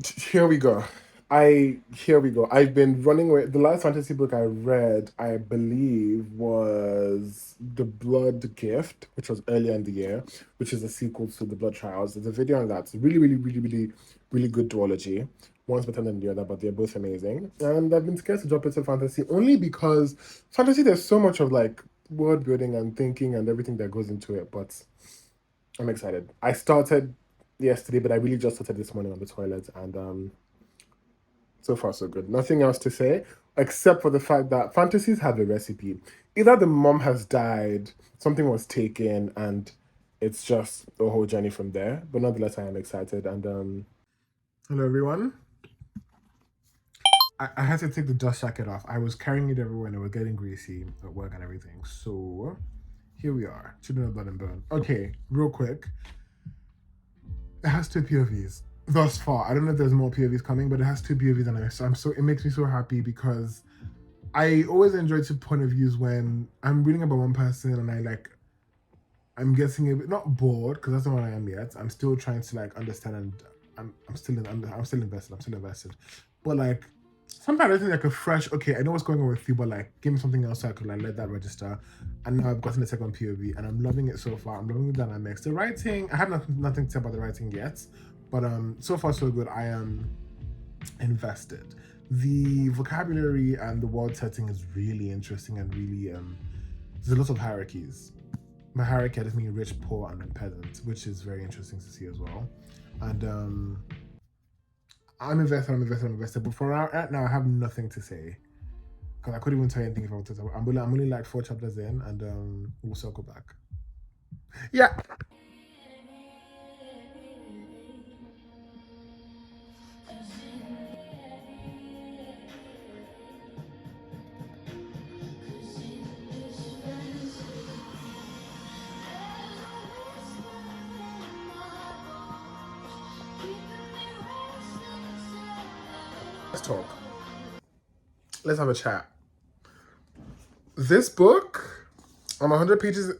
Here we go. Here we go. I've been running away. The last fantasy book I read, I believe, was The Blood Gift, which was earlier in the year, which is a sequel to The Blood Trials. There's a video on that. It's really, really, really, really, really good duology. One's better than the other, but they're both amazing. And I've been scared to drop into fantasy only because fantasy, there's so much of like world building and thinking and everything that goes into it. But I'm excited. I started yesterday, but I really just started this morning on the toilet, and so far so good. Nothing else to say except for the fact that fantasies have a recipe. Either the mom has died, something was taken, and it's just a whole journey from there. But nonetheless, I am excited. And hello everyone. I had to take the dust jacket off. I was carrying it everywhere and it was getting greasy at work and everything. So here we are. Children of Blood and Bone. Okay, real quick. It has two POVs thus far. I don't know if there's more POVs coming, but it has two POVs, and it makes me so happy because I always enjoy two point of views when I'm reading about one person and I'm getting a bit not bored because that's not what I am yet. I'm still trying to like understand, and I'm still invested. I'm still invested, but like sometimes I think like a fresh, okay, I know what's going on with you, but like give me something else so I could like let that register. And now I've gotten the second POV and I'm loving it so far. I'm loving the dynamics. The writing, I have nothing to say about the writing yet, but so far so good. I am invested. The vocabulary and the world setting is really interesting and really there's a lot of hierarchies. My hierarchy does mean rich, poor, and then peasant, which is very interesting to see as well. And I'm invested. But for right now, I have nothing to say because I couldn't even tell you anything if I wanted to. I'm only like 4 chapters in, and we'll circle back. Yeah. Let's talk. Let's have a chat. This book, I'm 100 pages.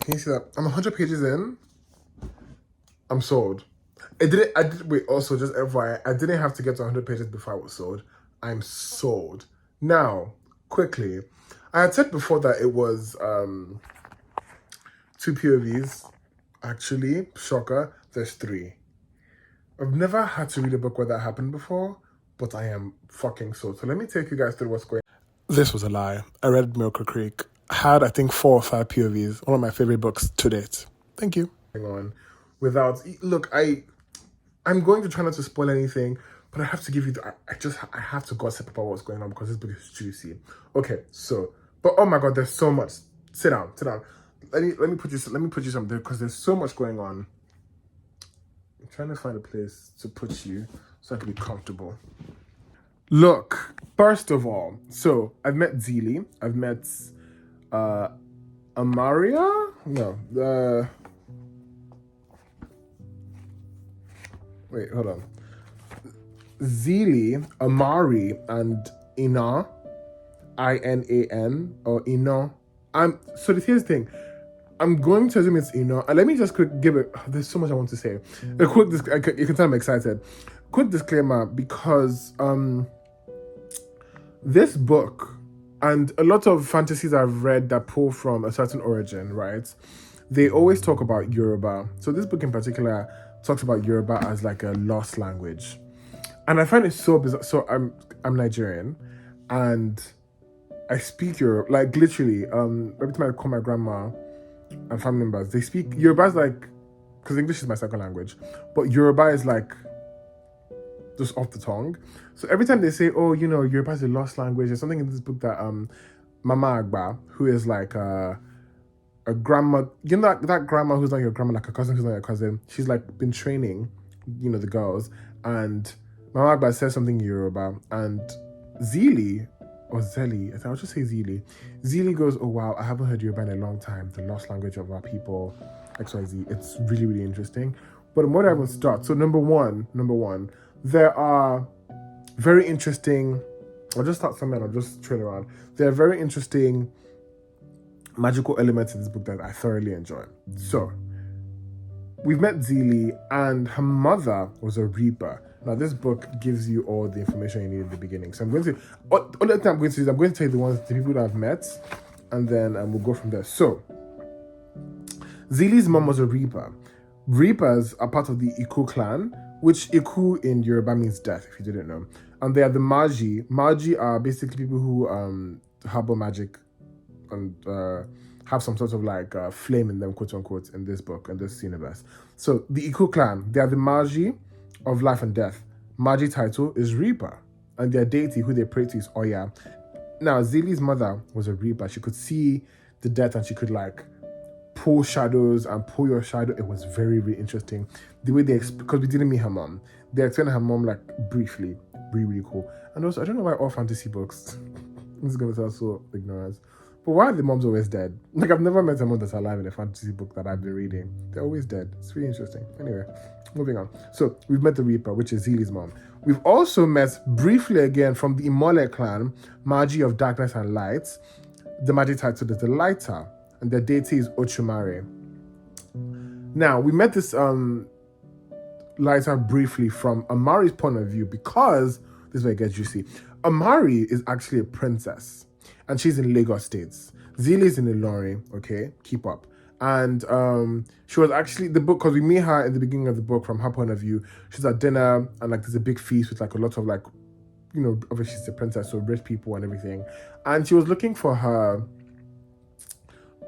Can you see that? I'm 100 pages in. I'm sold. Wait, also, just FYI, I didn't have to get to 100 pages before I was sold. I'm sold. Now, quickly, I had said before that it was two POVs. Actually, shocker, there's 3. I've never had to read a book where that happened before, but I am fucking sold. So let me take you guys through what's going on. This was a lie. I read Milker Creek. Had, I think, 4 or 5 POVs. One of my favorite books to date. Thank you. On without... Look, I'm going to try not to spoil anything, but I have to give you... I have to gossip about what's going on because this book is juicy. Okay, so... But oh my God, there's so much. Sit down. Let me put you something there because there's so much going on. I'm trying to find a place to put you so I can be comfortable. Look, first of all, so I've met Zeely. I've met Amaria? No, wait, hold on. Zeely, Amari, and Ina, Inan, or Ina. So here's the thing. I'm going to assume it's Ina. And let me just give it. There's so much I want to say. A quick, you can tell I'm excited. Quick disclaimer, because this book and a lot of fantasies I've read that pull from a certain origin, right? They always talk about Yoruba. So this book in particular talks about Yoruba as like a lost language. And I find it so bizarre. So I'm Nigerian and I speak Yoruba, like literally, every time I call my grandma and family members, they speak Yoruba is like, because English is my second language, but Yoruba is like just off the tongue. So every time they say, oh, you know, Yoruba is a lost language, there's something in this book that Mama Agba, who is like a grandma, you know that grandma who's not your grandma, like a cousin who's not your cousin, she's like been training, you know, the girls, and Mama Agba says something in Yoruba, and Zeely, or Zeli, I'll just say Zeely. Zeely goes, oh wow, I haven't heard Yoruba in a long time, the lost language of our people, XYZ. It's really, really interesting. But more than I will start. So number one, there are very interesting, I'll just start somewhere and I'll just trail around. There are very interesting magical elements in this book that I thoroughly enjoy. So, we've met Zelie, and her mother was a reaper. Now, this book gives you all the information you need in the beginning. So I'm going to, all the thing I'm going to do is I'm going to tell you the people that I've met, and then we'll go from there. So, Zelie's mom was a reaper. Reapers are part of the Iku clan, which Iku in Yoruba means death, if you didn't know. And they are the Magi. Magi are basically people who harbor magic and have some sort of like flame in them, quote unquote, in this book, in this universe. So the Iku clan, they are the Magi of life and death. Magi title is Reaper, and their deity who they pray to is Oya. Now, Zelie's mother was a Reaper. She could see the death and she could like pull shadows and pull your shadow. It was very, very interesting. The way they, because we didn't meet her mom, they explained her mom like briefly. Really, really cool. And also, I don't know why all fantasy books, this is going to sound so ignorant, but why are the moms always dead? Like, I've never met a mom that's alive in a fantasy book that I've been reading. They're always dead. It's really interesting. Anyway, moving on. So, we've met the Reaper, which is Zelie's mom. We've also met briefly again from the Imole clan, Magi of Darkness and Light. The Magi title is the Lighter, and their deity is Ochumare. Now, we met this Lighter briefly from Amari's point of view, because this is where it gets juicy. Amari is actually a princess, and she's in Lagos States. Zelie's in Ilorin, okay? Keep up. And she was actually, the book, because we meet her in the beginning of the book from her point of view. She's at dinner, and like there's a big feast with like a lot of like, you know, obviously she's a princess, so rich people and everything. And she was looking for her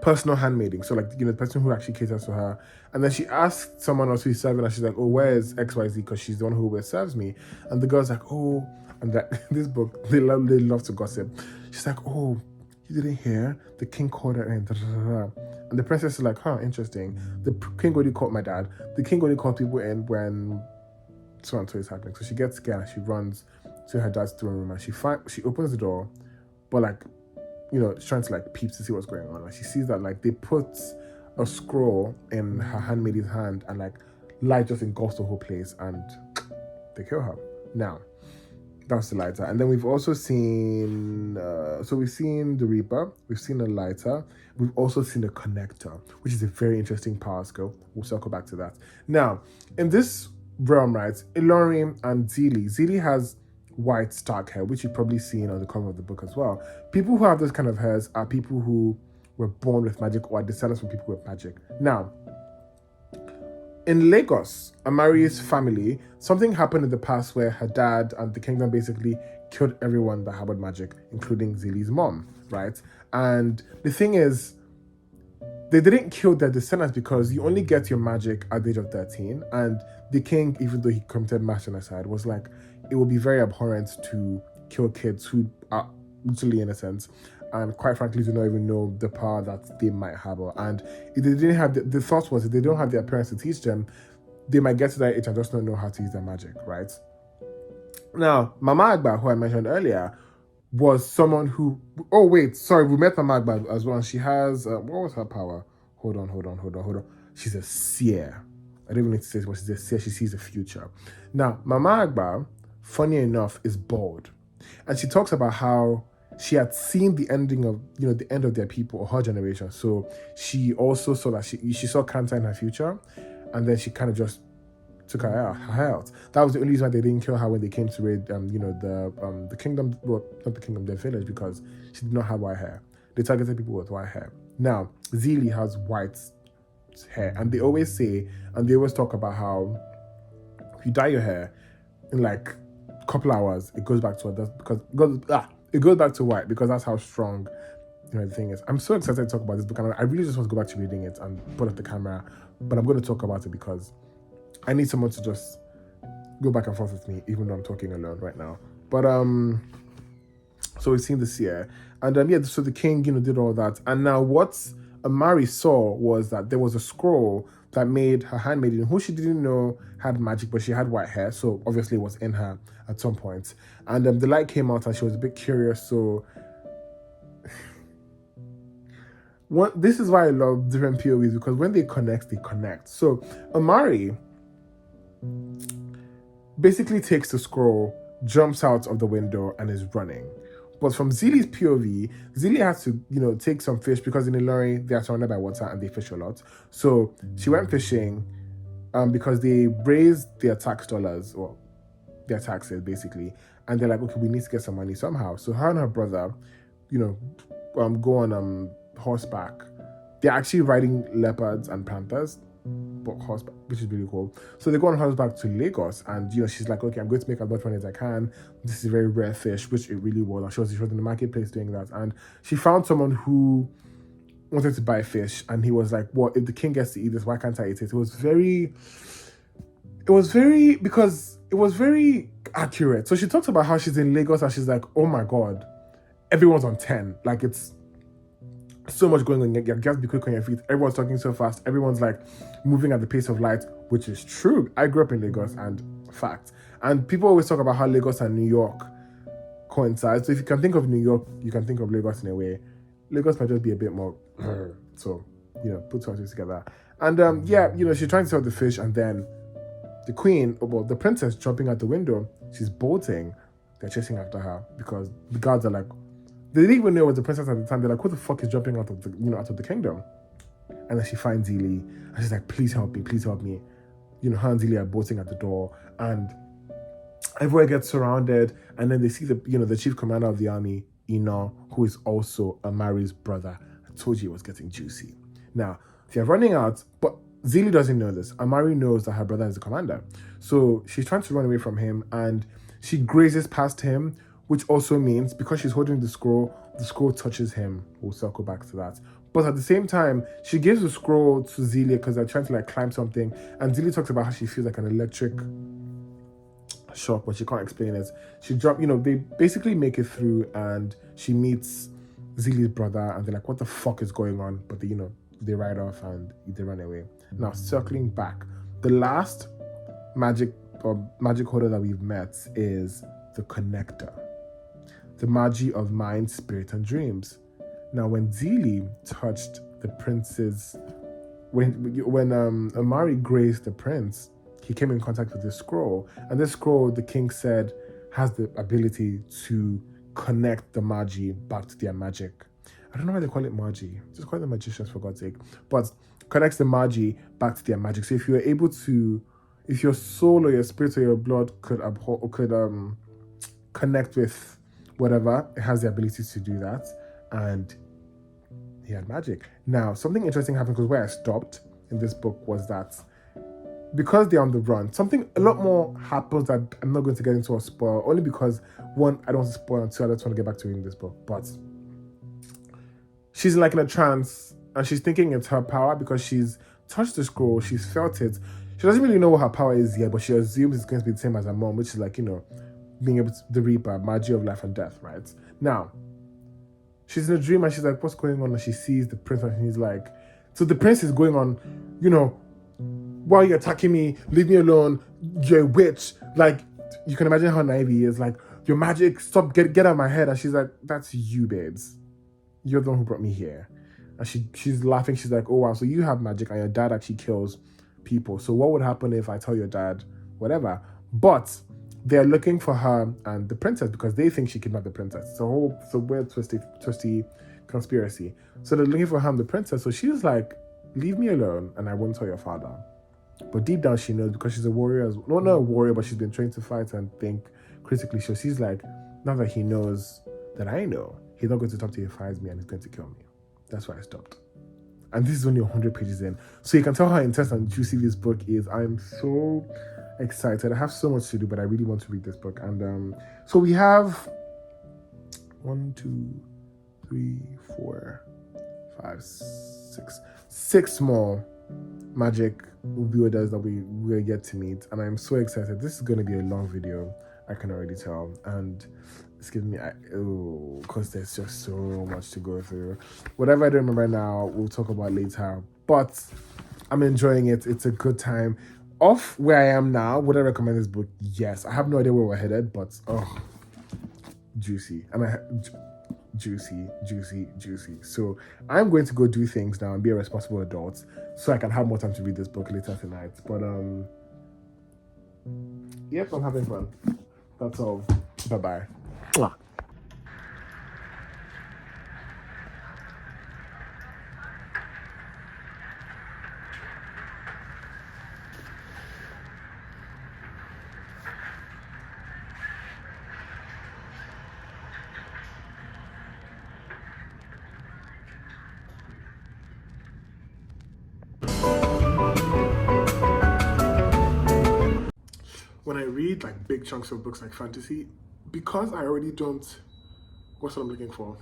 personal handmaiding, so like, you know, the person who actually caters to her. And then she asked someone else who's serving her, she's like, oh, where is XYZ, because she's the one who always serves me. And the girl's like, oh, and that this book, they love to gossip. She's like, oh, you didn't hear? The king called her in. And the princess is like, huh, interesting. The king only called my dad. The king only called people in when so and so is happening. So she gets scared and she runs to her dad's throne room, and she opens the door, but like, you know, she's trying to like peep to see what's going on. And she sees that like they put a scroll in her handmaiden's hand, and like light just engulfs the whole place, and they kill her. Now, that's the Lighter. And then we've also seen, so we've seen the Reaper, we've seen the Lighter, we've also seen the Connector, which is a very interesting power skill. We'll circle back to that. Now, in this realm, right, Ilorin and Zelie has white stark hair, which you've probably seen on the cover of the book as well. People who have those kind of hairs are people who were born with magic or are descendants from people with magic. Now, in Lagos, Amari's family, something happened in the past where her dad and the kingdom basically killed everyone that harbored magic, including Zelie's mom, right? And the thing is, they didn't kill their descendants because you only get your magic at the age of 13. And the king, even though he committed mass genocide, was like, it would be very abhorrent to kill kids who are literally innocent and quite frankly do not even know the power that they might harbor. And if they didn't have, the thought was if they don't have their parents to teach them, they might get to that age and just not know how to use their magic, right? Now, Mama Agba, who I mentioned earlier, was someone who, oh wait, sorry, we met Mama Agba as well. And she has, what was her power? Hold on. She's a seer. I don't even need to say what she's a seer. She sees the future. Now, Mama Agba, funny enough, is bald. And she talks about how she had seen the ending of, you know, the end of their people or her generation. So she also saw that she saw cancer in her future, and then she kind of just took her hair out. That was the only reason why they didn't kill her when they came to raid, you know, the kingdom, well, not the kingdom, their village, because she did not have white hair. They targeted people with white hair. Now, Zelie has white hair, and they always say, and they always talk about how if you dye your hair in like a couple hours, it goes back to what it goes back to white, because that's how strong, you know, the thing is. I'm so excited to talk about this book, and I really just want to go back to reading it and put up the camera, but I'm going to talk about it because I need someone to just go back and forth with me, even though I'm talking alone right now. But so we've seen this here, and so the king, you know, did all that, and now what Amari saw was that there was a scroll that made her handmaiden, who she didn't know had magic, but she had white hair, so obviously it was in her at some point. And the light came out, and she was a bit curious. So this is why I love different POVs, because when they connect. So Amari basically takes the scroll, jumps out of the window, and is running. But from Zelie's POV, Zelie has to, you know, take some fish, because in Ilorin, they are surrounded by water and they fish a lot. So she went fishing, because they raised their tax dollars, or their taxes basically, and they're like, okay, we need to get some money somehow. So her and her brother, go on horseback. They're actually riding leopards and panthers, but horseback, which is really cool. So they go on horseback to Lagos, and she's like, okay, I'm going to make as much money as I can. This is very rare fish, which it really was. And she was in the marketplace doing that, and she found someone who wanted to buy fish, and he was like, well, if the king gets to eat this, why can't I eat it? It was very because it was very accurate. So she talks about how she's in Lagos and she's like, oh my god, everyone's on 10. Like, it's so much going on. You have to be quick on your feet. Everyone's talking so fast. Everyone's like moving at the pace of light, which is true. I grew up in Lagos, and fact. And people always talk about how Lagos and New York coincide. So if you can think of New York, you can think of Lagos in a way. Lagos might just be a bit more so, put something together. And she's trying to sell the fish, and then the queen, the princess, jumping out the window, she's bolting. They're chasing after her because the guards are like, they didn't even know it was the princess at the time. They're like, what the fuck is jumping out of the kingdom? And then she finds Zili, and she's like, please help me, please help me. Her and Zili are bolting at the door, and everyone gets surrounded, and then they see the chief commander of the army, Ino, who is also Amari's brother. I told you it was getting juicy. Now, they're running out, but Zili doesn't know this. Amari knows that her brother is the commander. So she's trying to run away from him, and she grazes past him, which also means because she's holding the scroll touches him. We'll circle back to that. But at the same time, she gives the scroll to Zili because they're trying to climb something. And Zili talks about how she feels like an electric shock, but she can't explain it. She they basically make it through, and she meets Zili's brother, and they're like, what the fuck is going on? But they ride off and they run away. Now, circling back, the last magic holder that we've met is the connector, the Magi of mind, spirit, and dreams. Now, when Zili touched the prince's, when Amari grazed the prince, he came in contact with this scroll, and this scroll, the king said, has the ability to connect the Magi back to their magic. I don't know why they call it Magi. Just call them magicians, for God's sake. But connects the Magi back to their magic. So if you're able to, if your soul or your spirit or your blood could connect with whatever, it has the ability to do that. And he had magic. Now, something interesting happened, because where I stopped in this book was that because they're on the run, a lot more happens that I'm not going to get into a spoil, only because, one, I don't want to spoil, and two, I just want to get back to reading this book. But she's in a trance, and she's thinking it's her power because she's touched the scroll, she's felt it. She doesn't really know what her power is yet, but she assumes it's going to be the same as her mom, which is being able to, the Reaper, Magi of life and death, right? Now, she's in a dream, and she's like, what's going on? And she sees the prince, and he's like, so the prince is going on, why are you attacking me? Leave me alone. You're a witch. You can imagine how naive he is. Your magic, stop, get out of my head. And she's like, that's you, babes. You're the one who brought me here. And she's laughing. She's like, oh, wow, so you have magic, and your dad actually kills people. So what would happen if I tell your dad whatever? But they're looking for her and the princess because they think she kidnapped the princess. It's a weird, twisty conspiracy. So they're looking for her and the princess. So she's like, leave me alone, and I won't tell your father. But deep down, she knows, because she's a warrior. Not a warrior, but she's been trained to fight and think critically. So she's like, now that he knows that I know, he's not going to stop till he finds me, and he's going to kill me. That's why I stopped. And this is only 100 pages in. So you can tell how intense and juicy this book is. I'm so excited. I have so much to do, but I really want to read this book. And so we have 1, 2, 3, 4, 5, 6 more magic builders that we're yet to meet, and I'm so excited. This is going to be a long video, I can already tell, and it's giving me because there's just so much to go through. Whatever I don't remember now, we'll talk about later, but I'm enjoying it. It's a good time. Off where I am now, would I recommend this book? Yes. I have no idea where we're headed, but juicy. Juicy. So I'm going to go do things now and be a responsible adult so I can have more time to read this book later tonight. But yep, I'm having fun. That's all. Bye-bye. when I read like big chunks of books like fantasy, because I already don't, what's what I'm looking for?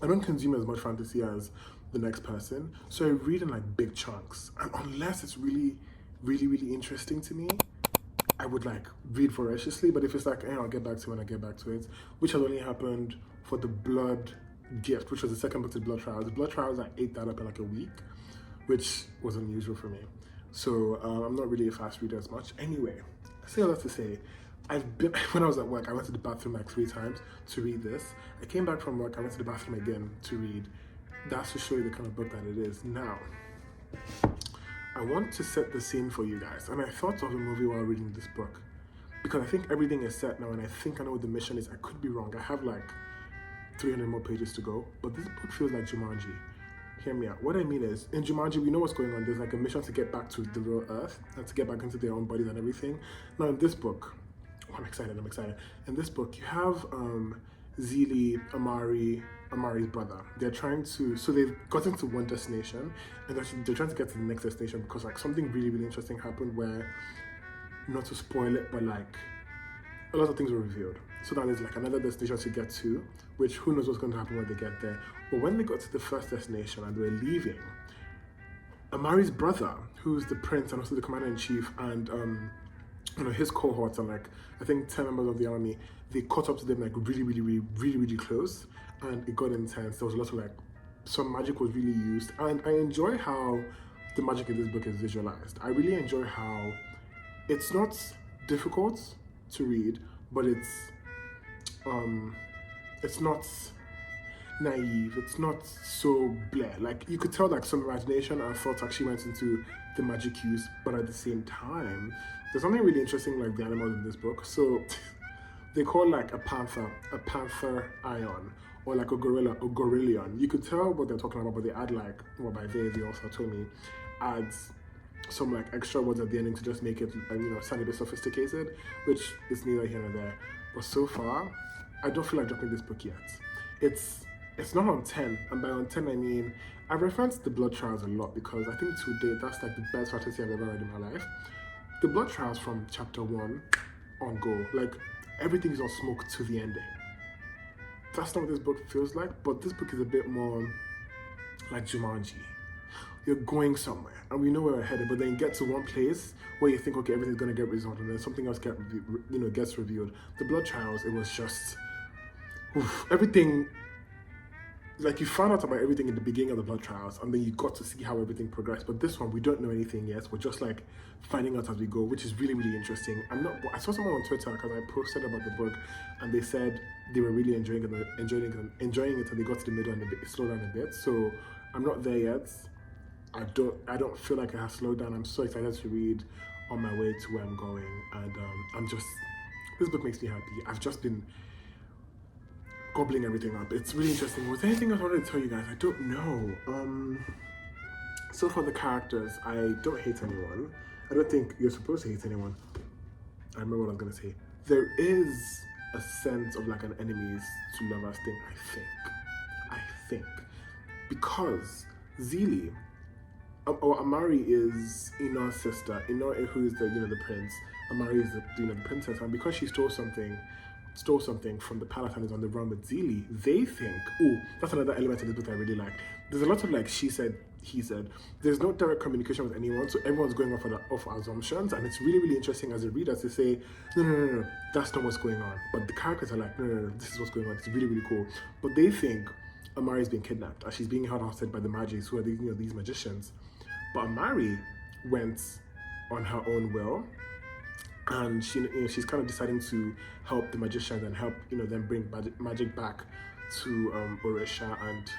I don't consume as much fantasy as the next person, so I read in like big chunks. And unless it's really, really, really interesting to me, I would like read voraciously. But if it's like, I'll get back to it when I get back to it, which has only happened for The Blood Gift, which was the second book to Blood Trials. The Blood Trials, I ate that up in like a week, which was unusual for me. So I'm not really a fast reader as much. Anyway, I say all that to say, when I was at work, I went to the bathroom like 3 times to read this. I came back from work, I went to the bathroom again to read. That's to show you the kind of book that it is. Now, I want to set the scene for you guys. And I thought of a movie while reading this book, because I think everything is set now, and I think I know what the mission is. I could be wrong. I have like 300 more pages to go, but this book feels like Jumanji. Hear me out. What I mean is, in Jumanji, we know what's going on. There's like a mission to get back to the real Earth and to get back into their own bodies and everything. Now, in this book, I'm excited. In this book, you have Zeely, Amari's brother. They're trying to, so they've gotten to one destination, and they're trying to get to the next destination because like something really, really interesting happened where, not to spoil it, but like a lot of things were revealed. So that is like another destination to get to, which who knows what's going to happen when they get there. But when they got to the first destination and they were leaving, Amari's brother, who's the prince and also the commander-in-chief, and his cohorts and like I think 10 members of the army, they caught up to them like really close, and it got intense. There was a lot of like, some magic was really used, and I enjoy how the magic in this book is visualized. I really enjoy how it's not difficult to read, but it's not naive, it's not so bleh. Like you could tell like some imagination and thought actually went into the magic use, but at the same time, there's something really interesting like the animals in this book. So they call like a panther ion, or like a gorilla, a gorillion. You could tell what they're talking about, but they add like, well, by they also told me, adds some like extra words at the ending to just make it sound a bit sophisticated, which is neither here nor there. But so far, I don't feel like dropping this book yet. It's not on 10, and by on 10 I mean, I referenced The Blood Trials a lot because I think to date that's like the best fantasy I've ever read in my life. The Blood Trials from chapter 1 on go, like everything is on smoke to the ending. That's not what this book feels like, but this book is a bit more like Jumanji. You're going somewhere, and we know where we're headed, but then you get to one place where you think, okay, everything's gonna get resolved, and then something else gets revealed. The Blood Trials, it was just everything. Like you found out about everything in the beginning of the Blood Trials, and then you got to see how everything progressed. But this one, we don't know anything yet. We're just like finding out as we go, which is really interesting. I saw someone on Twitter because I posted about the book, and they said they were really enjoying it, and they got to the middle and it slowed down a bit. So I'm not there yet. I don't feel like I have slowed down. I'm so excited to read on my way to where I'm going, and this book makes me happy. I've just been gobbling everything up. It's really interesting. Was there anything else I wanted to tell you guys? I don't know. So for the characters, I don't hate anyone. I don't think you're supposed to hate anyone. I remember what I was gonna say. There is a sense of like an enemies to lovers thing, I think. Because Zeely, or Amari is Ino's sister. Ino, who is the prince. Amari is the princess, and because she stole something from the palace and is on the run with Zeely, they think, that's another element of this book I really like. There's a lot of like she said, he said. There's no direct communication with anyone, so everyone's going off assumptions, and it's really interesting as a reader to say, no, that's not what's going on. But the characters are like, no, this is what's going on. It's really cool. But they think Amari's being kidnapped, and she's being held hostage by the Magis, who are these magicians. But Amari went on her own will, and she's kind of deciding to help the magicians and help them bring magic back to Orisha, and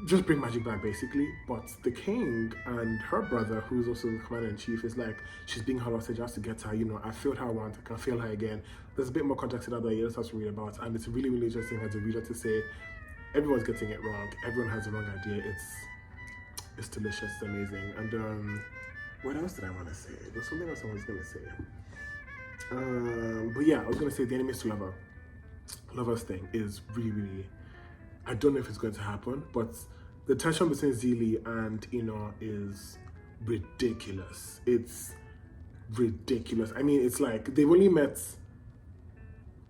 just bring magic back basically. But the king and her brother, who's also the commander-in-chief, is like, she's being held hostage, has to get her. I failed her once, I can fail her again. There's a bit more context to that you just have to read about, and it's really interesting as a reader to say everyone's getting it wrong, everyone has the wrong idea. It's delicious, it's amazing. And what else did I want to say? There's something else I was going to say. But yeah, I was going to say the enemies to lovers thing is really, I don't know if it's going to happen, but the tension between Zeely and Ino is ridiculous. It's ridiculous. I mean, it's like they've only met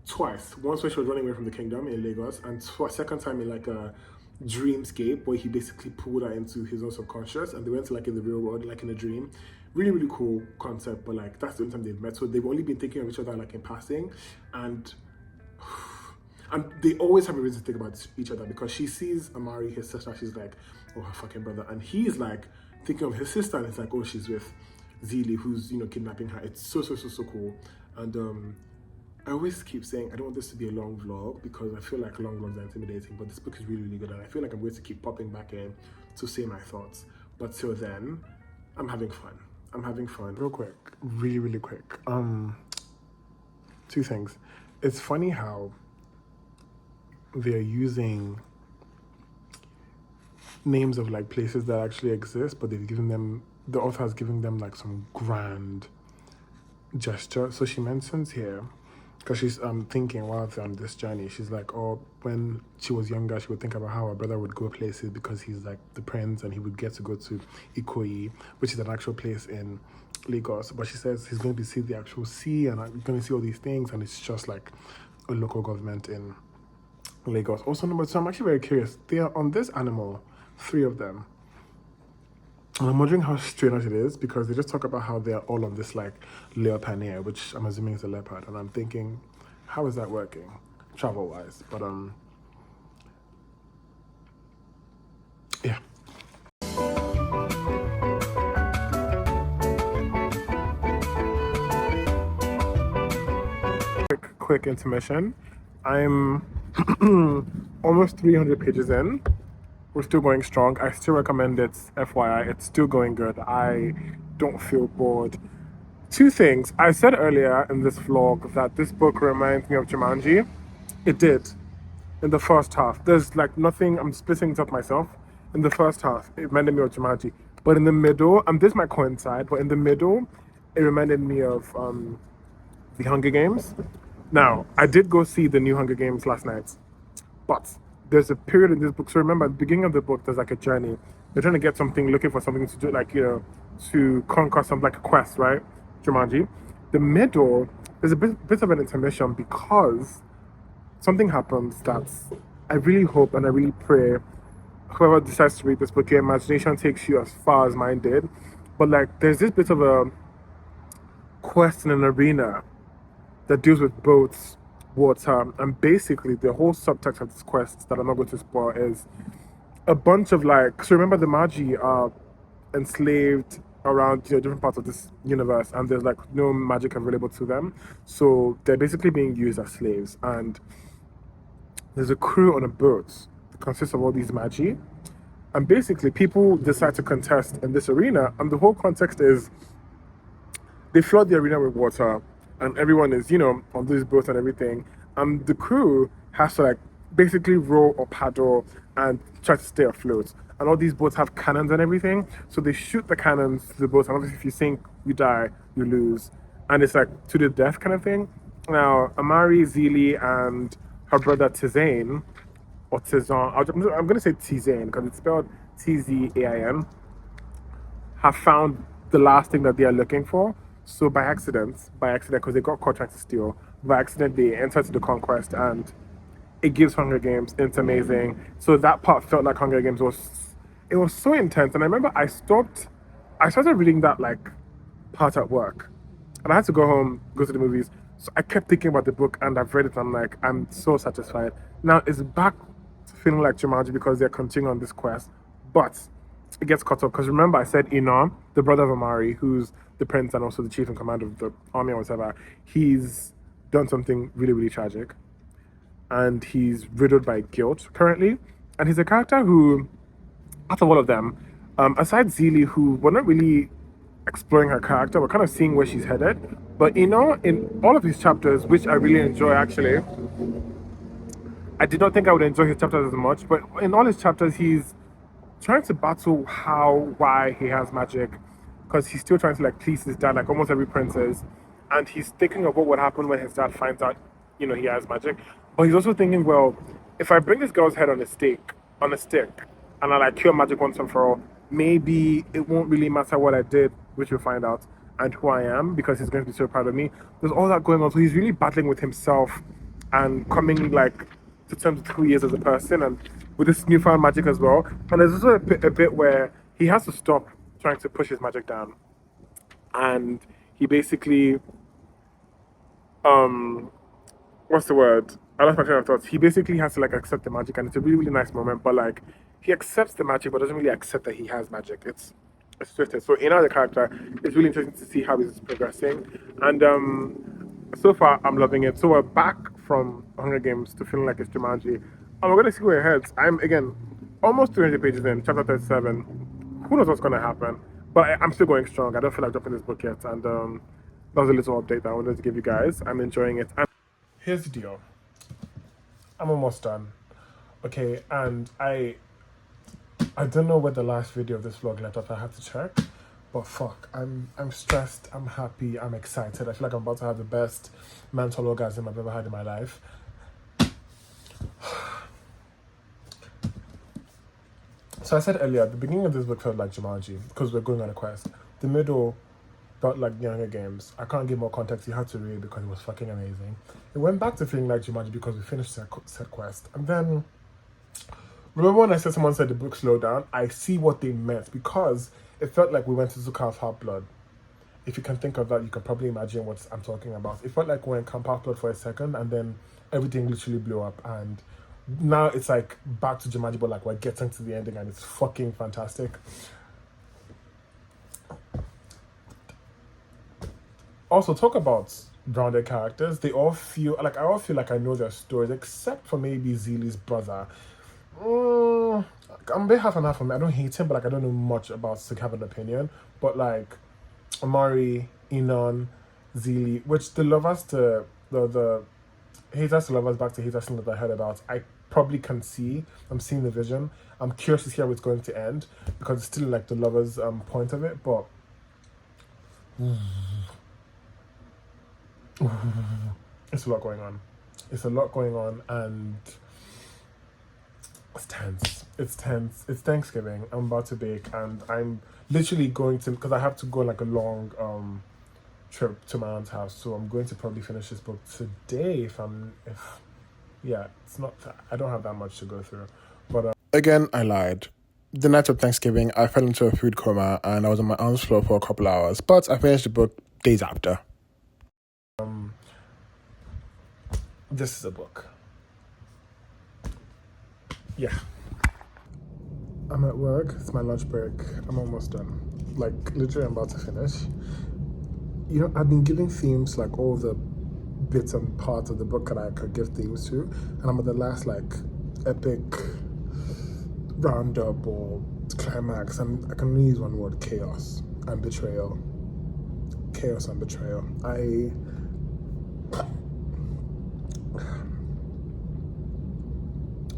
twice. Once when she was running away from the kingdom in Lagos, and second time in like a dreamscape where he basically pulled her into his own subconscious, and they went to like in the real world, like in a dream. Really, really cool concept, but like that's the only time they've met. So they've only been thinking of each other like in passing, and they always have a reason to think about each other because she sees Amari, his sister, she's like, oh, her fucking brother, and he's like thinking of his sister, and it's like, oh, she's with Zeely, who's kidnapping her. It's so cool, and I always keep saying I don't want this to be a long vlog because I feel like long vlogs are intimidating, but this book is really, really good, and I feel like I'm going to keep popping back in to say my thoughts. But till then, I'm having fun. Real quick, really, really quick. Two things. It's funny how they're using names of like places that actually exist, but the author has given them like some grand gesture. So she mentions here, because she's thinking while they're on this journey, she's like, oh, when she was younger, she would think about how her brother would go places because he's like the prince and he would get to go to Ikoyi, which is an actual place in Lagos. But she says he's going to see the actual sea and I'm going to see all these things, and it's just like a local government in Lagos. Also, number two, I'm actually very curious. They are on this animal, 3 of them. And I'm wondering how strange it is because they just talk about how they're all on this like leopard, which I'm assuming is a leopard. And I'm thinking, how is that working travel-wise? But yeah. Quick intermission. I'm almost 300 pages in. We're still going strong. I still recommend it, FYI. It's still going good. I don't feel bored. 2 things. I said earlier in this vlog that this book reminds me of Jumanji. It did. In the first half. There's like nothing, I'm splitting it up myself. In the first half, it reminded me of Jumanji. But in the middle, this might coincide, but in the middle, it reminded me of The Hunger Games. Now, I did go see the new Hunger Games last night, but there's a period in this book. So remember, at the beginning of the book, there's like a journey. They're trying to get something, looking for something to do, like, to conquer something like a quest, right? Jumanji. The middle, there's a bit of an intermission because something happens that I really hope and I really pray whoever decides to read this book, your imagination takes you as far as mine did. But like, there's this bit of a quest in an arena that deals with boats, water, and basically the whole subtext of this quest that I'm not going to spoil is a bunch of like, so remember the Magi are enslaved around different parts of this universe, and there's like no magic available to them, so they're basically being used as slaves, and there's a crew on a boat that consists of all these Magi, and basically people decide to contest in this arena, and the whole context is they flood the arena with water, and everyone is, on this boat and everything. And the crew has to like basically row or paddle and try to stay afloat. And all these boats have cannons and everything. So they shoot the cannons to the boats. And obviously if you sink, you die, you lose. And it's like to the death kind of thing. Now, Amari, Zeely, and her brother Tizane, or Tizan, I'm going to say Tizane because it's spelled Tzain, have found the last thing that they are looking for. So by accident, because they got caught trying to steal, by accident they entered to the conquest, and it gives Hunger Games. It's amazing. So that part felt like Hunger Games it was so intense. And I remember I started reading that like part at work, and I had to go home, go to the movies. So I kept thinking about the book, and I've read it, and I'm so satisfied. Now it's back to feeling like Jumanji because they're continuing on this quest, but it gets cut off because remember I said Ina, the brother of Amari, who's the prince and also the chief in command of the army or whatever, he's done something really, really tragic, and he's riddled by guilt currently. And he's a character who, out of all of them, aside Zeely, who we're not really exploring her character, we're kind of seeing where she's headed. But in all of his chapters, which I really enjoy actually, I did not think I would enjoy his chapters as much, but in all his chapters, he's trying to battle why he has magic, because he's still trying to like please his dad, like almost every princess, and he's thinking of what would happen when his dad finds out, he has magic. But he's also thinking, well, if I bring this girl's head on a stick, and I like cure magic once and for all, maybe it won't really matter what I did which you'll find out, and who I am, because he's going to be so proud of me. There's all that going on. So he's really battling with himself and coming like to terms with who he is as a person and with this newfound magic as well. And there's also a bit where he has to stop trying to push his magic down. And he basically what's the word? I lost my train of thoughts. He basically has to like accept the magic, and it's a really, really nice moment. But like, he accepts the magic, but doesn't really accept that he has magic. It's twisted. So in other character, it's really interesting to see how he's progressing, and so far I'm loving it. So we're back from Hunger Games to feeling like it's Jumanji, and we're gonna see where it heads. I'm again almost 300 pages in, chapter 37. Who knows what's gonna happen? But I'm still going strong. I don't feel like dropping this book yet, and that was a little update that I wanted to give you guys. I'm enjoying it. And here's the deal. I'm almost done. Okay, and I don't know where the last video of this vlog left off. I have to check. But fuck, I'm stressed, I'm happy, I'm excited. I feel like I'm about to have the best mental orgasm I've ever had in my life. So I said earlier, the beginning of this book felt like Jumanji, because we're going on a quest. The middle felt like the Hunger Games. I can't give more context, you have to read because it was fucking amazing. It went back to feeling like Jumanji because we finished said quest. And then, remember when I said someone said the book slowed down? I see what they meant, because it felt like we went to Zuka of Half-Blood. If you can think of that, you can probably imagine what I'm talking about. It felt like we were in Camp Half-Blood for a second, and then everything literally blew up, and now it's like back to Jumanji, but like we're getting to the ending, and it's fucking fantastic. Also, talk about grounded characters. They all feel like I know their stories, except for maybe Zeely's brother. I'm a bit half and half on me. I don't hate him, but like I don't know much about to have an opinion. But like Amari, Enon, Zeely, which the lovers to the haters to lovers back to haters that I heard about, I probably can see. I'm seeing the vision. I'm curious to see how it's going to end, because it's still like the lovers' point of it, but it's a lot going on. It's a lot going on, and it's tense. It's tense. It's Thanksgiving. I'm about to bake, and I'm literally going to, because I have to go like a long trip to my aunt's house, so I'm going to probably finish this book today. It's not. I don't have that much to go through, but again, I lied. The night of Thanksgiving, I fell into a food coma, and I was on my aunt's floor for a couple hours. But I finished the book days after. This is a book. Yeah. I'm at work. It's my lunch break. I'm almost done. Like, literally, I'm about to finish. You know, I've been giving themes, like, all the bits and parts of the book that I could give themes to. And I'm at the last, like, epic roundup or climax. And I can only use one word: chaos and betrayal. Chaos and betrayal. I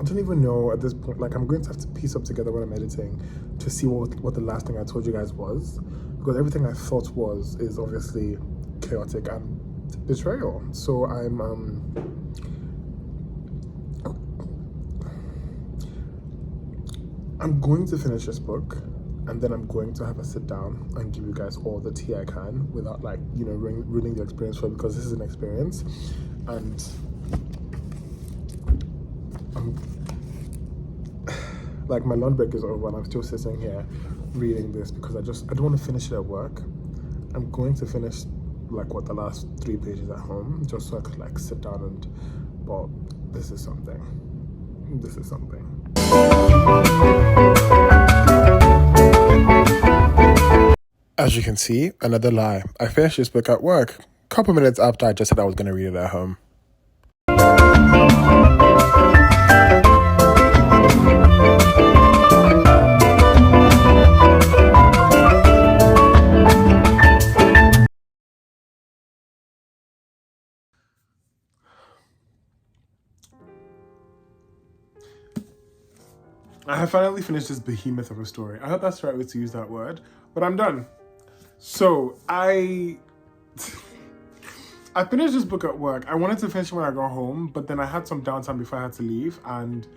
don't even know at this point. Like, I'm going to have to piece up together what I'm editing to see what the last thing I told you guys was, because everything I thought is obviously chaotic and betrayal. So I'm going to finish this book, and then I'm going to have a sit down and give you guys all the tea I can without, like, you know, ruining the experience for it, because this is an experience. And like, my lunch break is over and I'm still sitting here reading this because I don't want to finish it at work. I'm going to finish like the last 3 pages at home, just so I could like sit down but this is something. This is something. As you can see, another lie. I finished this book at work, a couple minutes after I just said I was going to read it at home. I have finally finished this behemoth of a story. I hope that's the right way to use that word, but I'm done. So I finished this book at work. I wanted to finish it when I got home, but then I had some downtime before I had to leave, and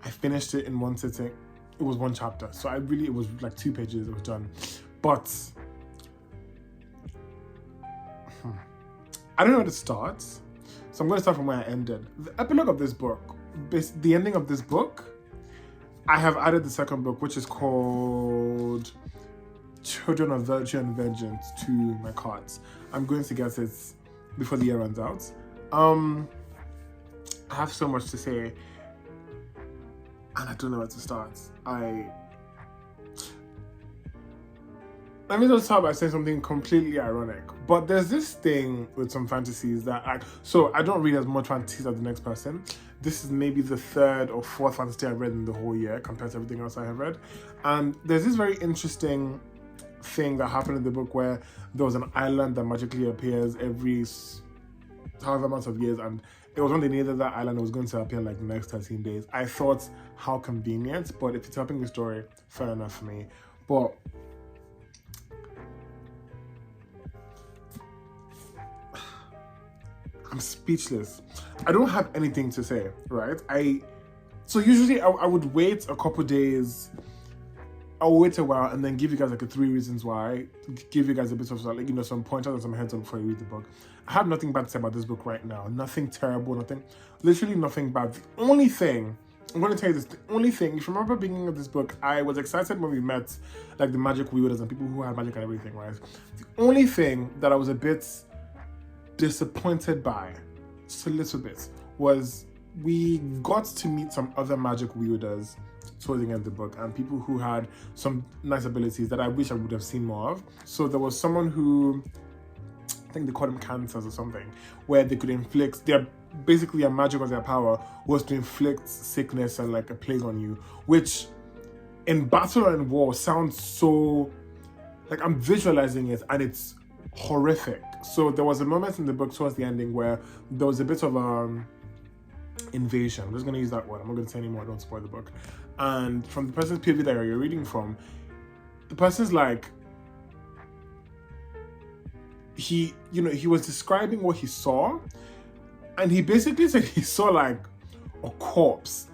I finished it in one sitting. It was one chapter, so it was like 2 pages. It was done, but I don't know where to start, so I'm going to start from where I ended. The epilogue of this book, the ending of this book, I have added the second book, which is called Children of Virtue and Vengeance, to my cards. I'm going to get it before the year runs out. I have so much to say, and I don't know where to start. Let me just start by saying something completely ironic. But there's this thing with some fantasies that I don't read as much fantasies as the next person. This is maybe the third or fourth fantasy I've read in the whole year compared to everything else I have read. And there's this very interesting thing that happened in the book where there was an island that magically appears every however months of years, and it was when they needed that island, it was going to appear in like the next 13 days. I thought, how convenient, but if it's helping the story, fair enough for me. But I'm speechless. I don't have anything to say, right? So usually I would wait a couple days, I'll wait a while and then give you guys like 3 reasons why, give you guys a bit of like, some pointers and some heads up before you read the book. I have nothing bad to say about this book right now. Nothing terrible, literally nothing bad. The only thing, I'm going to tell you this, the only thing, if you remember the beginning of this book, I was excited when we met like the magic wielders and people who had magic and everything, right? The only thing that I was a bit disappointed by, just a little bit, was we got to meet some other magic wielders towards the end of the book, and people who had some nice abilities that I wish I would have seen more of. So there was someone who, I think they called them cancers or something, where they could inflict, basically a magic of their power was to inflict sickness and like a plague on you, which in battle and war sounds so, like I'm visualizing it and it's horrific. So there was a moment in the book towards the ending where there was a bit of invasion. I'm just going to use that word. I'm not going to say anymore. I don't spoil the book. And from the person's POV that you're reading from, the person's like, he was describing what he saw, and he basically said he saw like a corpse,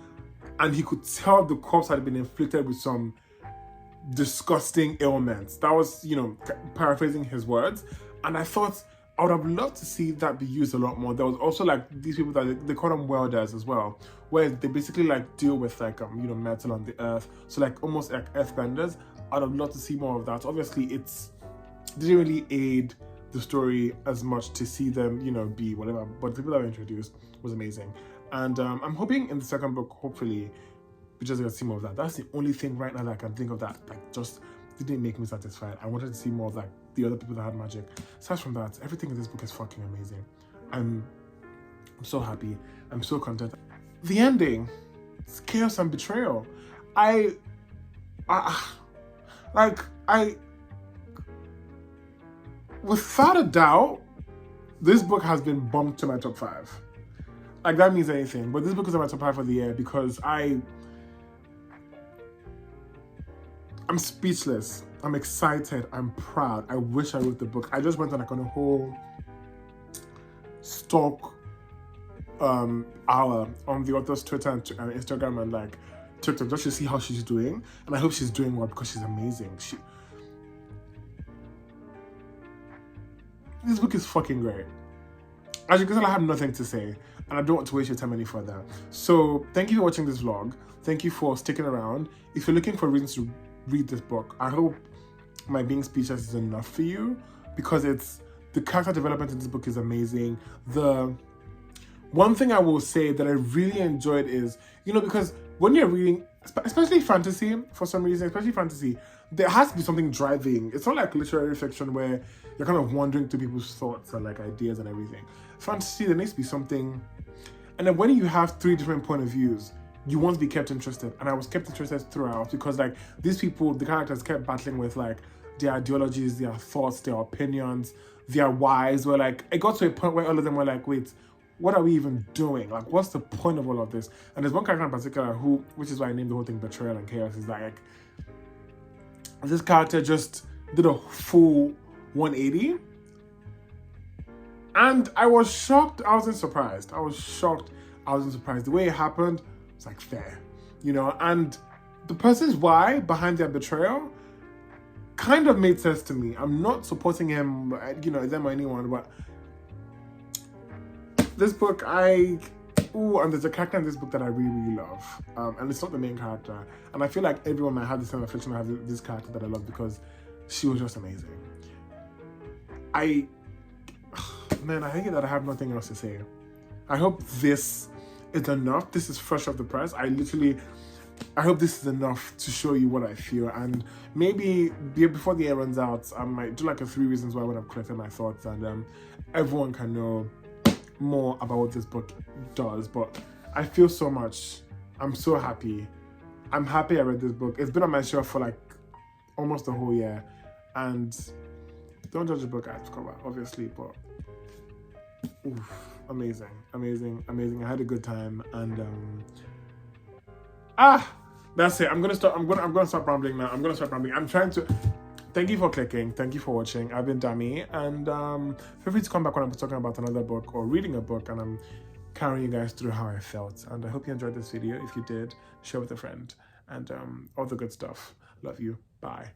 and he could tell the corpse had been inflicted with some disgusting ailments. That was, paraphrasing his words. And I thought, I would have loved to see that be used a lot more. There was also like these people that they call them welders as well, where they basically like deal with like metal on the earth, so like almost like earthbenders. I'd have loved to see more of that. Obviously it didn't really aid the story as much to see them be whatever, but the people that were introduced was amazing. And I'm hoping in the second book, hopefully we just get to see more of that. That's the only thing right now that I can think of that like just didn't make me satisfied. I wanted to see more of like the other people that had magic. Aside from that, everything in this book is fucking amazing. I'm so happy. I'm so content. The ending, it's chaos and betrayal. Without a doubt, this book has been bumped to my top 5. Like that means anything, but this book is in my top 5 for the year because I'm speechless. I'm excited. I'm proud. I wish I wrote the book. I just went on like on a whole stalk hour on the author's Twitter and Instagram and like TikTok just to see how she's doing. And I hope she's doing well because she's amazing. This book is fucking great. As you can tell, I have nothing to say and I don't want to waste your time any further. So thank you for watching this vlog. Thank you for sticking around. If you're looking for reasons to read this book, I hope my being speechless is enough for you, because the character development in this book is amazing. The one thing I will say that I really enjoyed is, because when you're reading, especially fantasy, for some reason, especially fantasy, there has to be something driving. It's not like literary fiction where you're kind of wandering through people's thoughts and like ideas and everything. Fantasy, there needs to be something. And then when you have 3 different point of views, you want to be kept interested, and I was kept interested throughout because like these people, the characters kept battling with like their ideologies, their thoughts, their opinions, their whys. Where like it got to a point where all of them were like, wait, what are we even doing? Like, what's the point of all of this? And there's one character in particular who, which is why I named the whole thing Betrayal and Chaos, is like this character just did a full 180, and I was shocked. I wasn't surprised. I was shocked. I wasn't surprised. The way it happened, it's like fair, and the person's why behind their betrayal kind of made sense to me. I'm not supporting him, them or anyone, but this book, and there's a character in this book that I really, really love. And it's not the main character. And I feel like everyone might have the same affliction I have this character that I love because she was just amazing. Man, I hate that I have nothing else to say. I hope this is enough. This is fresh off the press. I hope this is enough to show you what I feel. And maybe before the year runs out, I might do like a 3 reasons why I would have collected my thoughts, and everyone can know more about what this book does. But I feel so much. I'm so happy. I'm happy I read this book. It's been on my shelf for like almost a whole year. And don't judge a book at its cover, obviously, but amazing. I had a good time, and that's it. I'm gonna stop rambling now. I'm trying to. Thank you for clicking. Thank you for watching. I've been Dami, and feel free to come back when I'm talking about another book or reading a book, and I'm carrying you guys through how I felt. And I hope you enjoyed this video. If you did, share with a friend, and all the good stuff. Love you. Bye.